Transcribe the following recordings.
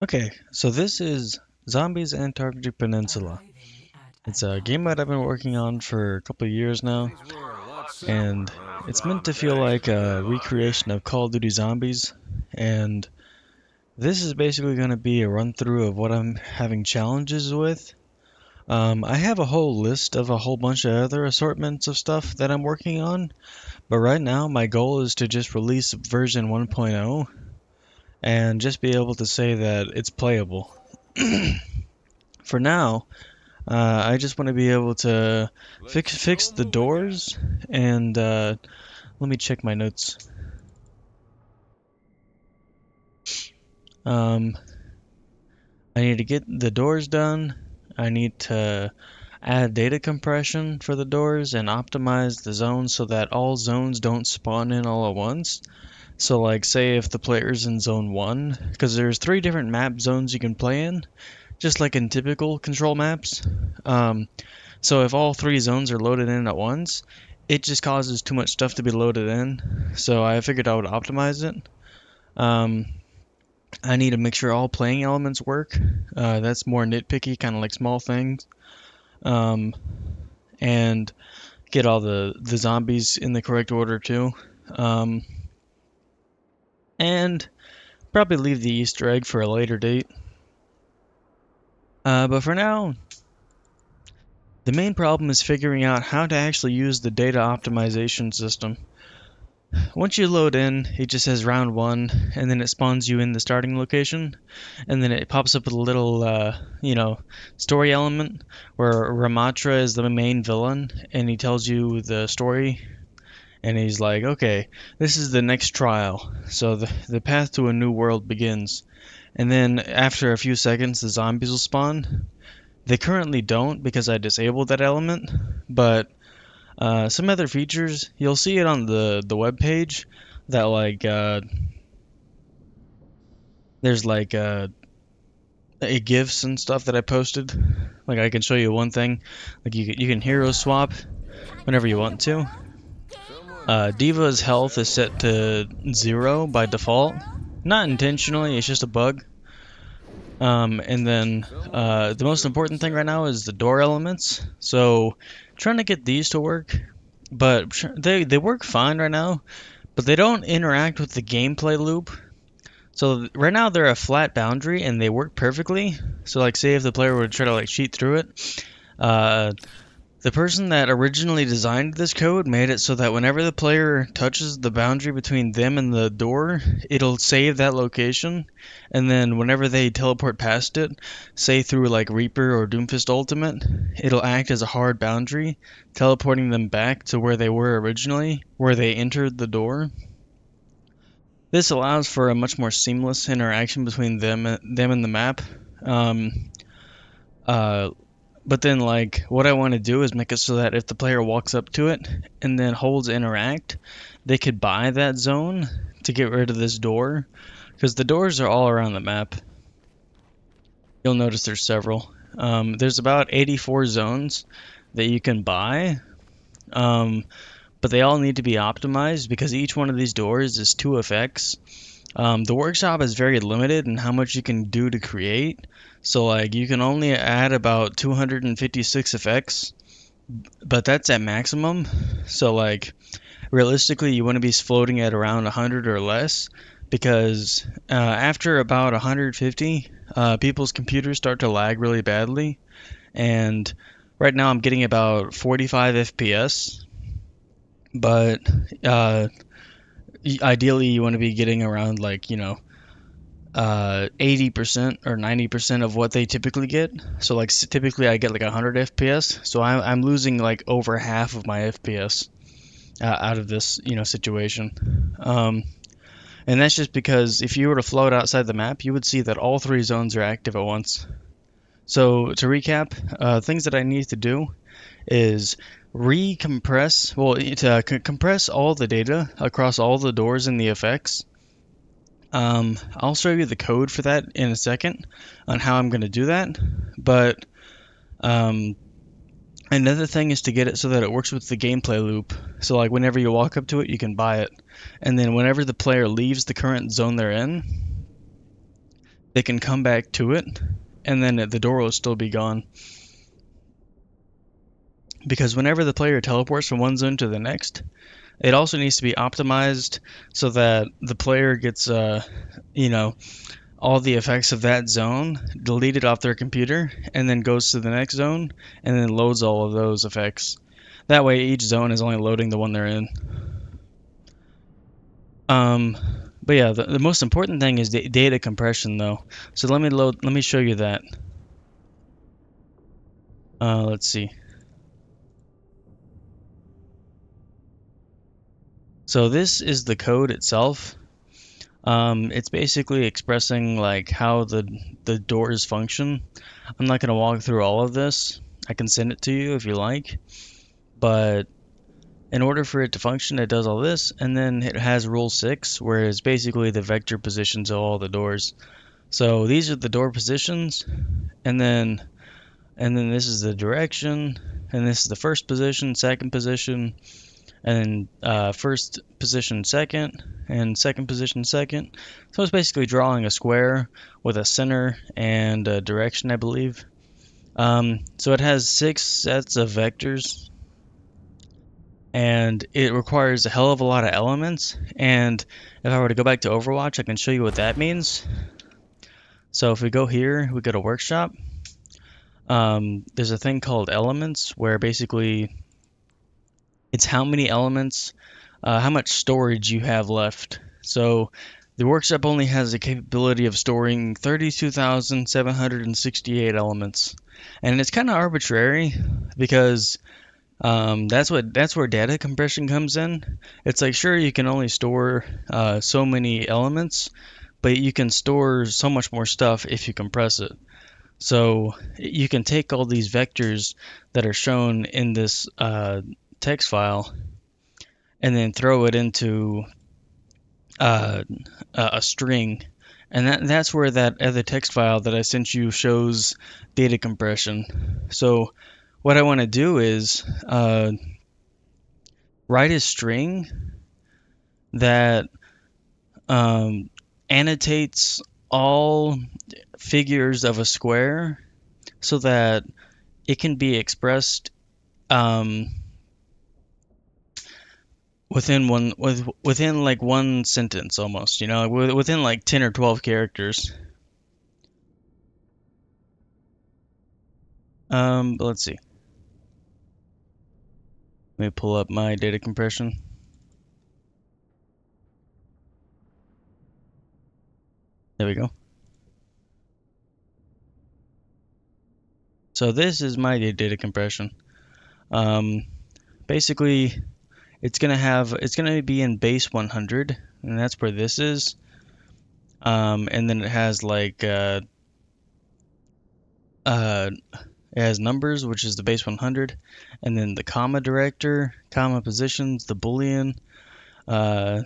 Okay, so this is Zombies Antarctic Peninsula. It's a game that I've been working on for a couple of years now, Things were a lot simpler and when I was it's robbing meant the to feel banks. like a recreation of Call of Duty Zombies. And this is basically going to be a run through of what I'm having challenges with. I have a whole list of a whole bunch of other assortments of stuff that I'm working on, but right now my goal is to just release version 1.0 and just be able to say that it's playable. For now, I just want to be able to Let's fix show 'em the what we got. doors and let me check my notes. Um, I need to get the doors done. I need to add data compression for the doors and optimize the zones so that all zones don't spawn in all at once. So like say if the player's in zone 1, because there's 3 different map zones you can play in, just like in typical control maps. Um, So if all 3 zones are loaded in at once, it just causes too much stuff to be loaded in. So I figured I would optimize it. Um, I need to make sure all playing elements work. That's more nitpicky, kind of like small things. Um, and get all the zombies in the correct order too. Um, and probably leave the Easter egg for a later date. But for now, the main problem is figuring out how to actually use the data optimization system. Once you load in, it just says round one, and then it spawns you in the starting location, and then it pops up with a little, story element where Ramatra is the main villain, and he tells you the story, and he's like, okay, this is the next trial, so the path to a new world begins. And then after a few seconds, the zombies will spawn. They currently don't because I disabled that element, but some other features, you'll see it on the web page that there's a gifs and stuff that I posted. Like I can show you one thing, like you can hero swap whenever you want to. Someone has to Diva's figure this health is out. set to 0 by default, not intentionally. It's just a bug. And then Someone has the to most figure important this thing right out. now is the door elements. So trying to get these to work, but they work fine right now, but they don't interact with the gameplay loop. So right now they're a flat boundary and they work perfectly. So like say if the player would try to like cheat through it, uh, the person that originally designed this code made it so that whenever the player touches the boundary between them and the door, it'll save that location, and then whenever they teleport past it, say through like Reaper or Doomfist Ultimate, it'll act as a hard boundary, teleporting them back to where they were originally, where they entered the door. This allows for a much more seamless interaction between them and the map. Um, uh, but then, like, what I want to do is make it so that if the player walks up to it and then holds interact, they could buy that zone to get rid of this door, because the doors are all around the map. You'll notice there's several. There's about 84 zones that you can buy, um, but they all need to be optimized because each one of these doors is 2FX. The workshop is very limited in how much you can do to create. So like you can only add about 256 effects, but that's at maximum. So like realistically, you want to be floating at around 100 or less because after about 150, people's computers start to lag really badly. And right now I'm getting about 45 FPS, but uh, ideally you want to be getting around 80% or 90% of what they typically get. So like typically I get like 100 FPS. So I'm losing like over half of my FPS out of this situation. And that's just because if you were to float outside the map, you would see that all 3 zones are active at once. So to recap, things that I need to do is recompress, well, to compress all the data across all the doors and the effects. I'll show you the code for that in a second on how I'm going to do that. But um, another thing is to get it so that it works with the gameplay loop. So like whenever you walk up to it, you can buy it, and then whenever the player leaves the current zone they're in, they can come back to it, and then the door will still be gone. Because whenever the player teleports from one zone to the next, it also needs to be optimized so that the player gets, all the effects of that zone deleted off their computer, and then goes to the next zone, and then loads all of those effects. That way, each zone is only loading the one they're in. But yeah, the most important thing is data compression, though. So let me show you that. Let's see. So this is the code itself. It's basically expressing like how the doors function. I'm not gonna walk through all of this. I can send it to you if you like, but in order for it to function, it does all this, and then it has rule 6, where it's basically the vector positions of all the doors. So these are the door positions, and then this is the direction, and this is the first position, second position, and then first position second, and second position second. So it's basically drawing a square with a center and a direction, I believe. So it has 6 sets of vectors, and it requires a hell of a lot of elements. And if I were to go back to Overwatch, I can show you what that means. So if we go here, we go to Workshop. There's a thing called elements, where basically it's how many elements, how much storage you have left. So the Workshop only has the capability of storing 32,768 elements, and it's kind of arbitrary because that's where data compression comes in. It's like, sure, you can only store so many elements, but you can store so much more stuff if you compress it. So you can take all these vectors that are shown in this text file and then throw it into a string, and that's where that other text file that I sent you shows data compression. So what I want to do is write a string that annotates all figures of a square so that it can be expressed within like one sentence almost, within like 10 or 12 characters. But let's see. Let me pull up my data compression. There we go. So this is my data compression. Basically, it's gonna be in base 100, and that's where this is. And then it has like it has numbers, which is the base 100, and then the comma director, comma positions, the boolean, the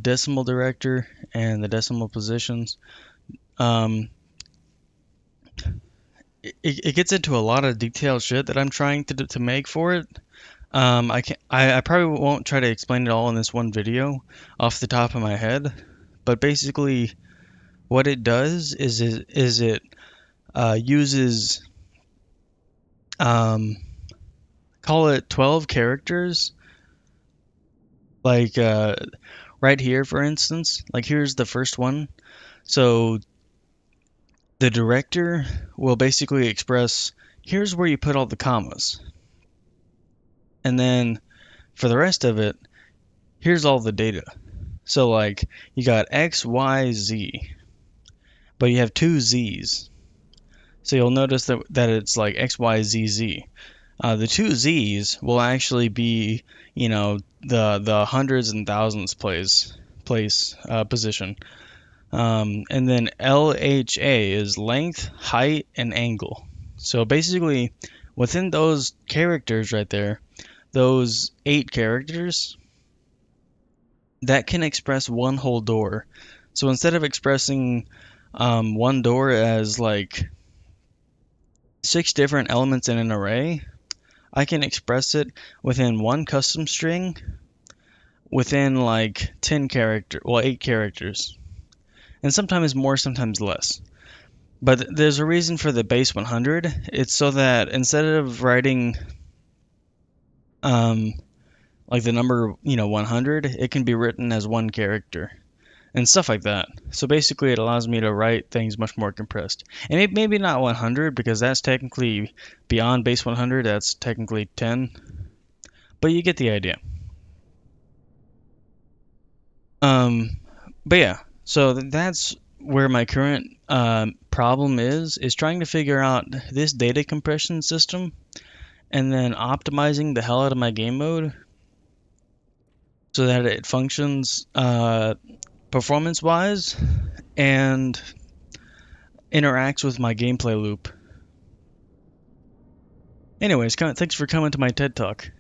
decimal director, and the decimal positions. It gets into a lot of detailed shit that I'm trying to make for it. I probably won't try to explain it all in this one video off the top of my head, but basically what it does is it uses call it 12 characters, like right here, for instance. Like, here's the first one. So the director will basically express, here's where you put all the commas, and then for the rest of it, here's all the data. So like, you got X, Y, Z, but you have 2 Z's. So you'll notice that it's like X, Y, Z, Z. The 2 Z's will actually be, the hundreds and thousands place position. And then LHA is length, height, and angle. So basically, within those characters right there, those 8 characters, that can express one whole door. So instead of expressing one door as like 6 different elements in an array, I can express it within one custom string within like 8 characters. and sometimes more, sometimes less. But there's a reason for the base 100. It's so that instead of writing um, like the number, 100, it can be written as one character and stuff like that. So basically, it allows me to write things much more compressed. And maybe not 100 because that's technically beyond base 100. That's technically 10, but you get the idea. Um, but yeah, so that's where my current problem is trying to figure out this data compression system and then optimizing the hell out of my game mode so that it functions performance wise and interacts with my gameplay loop. Anyways, thanks for coming to my TED Talk.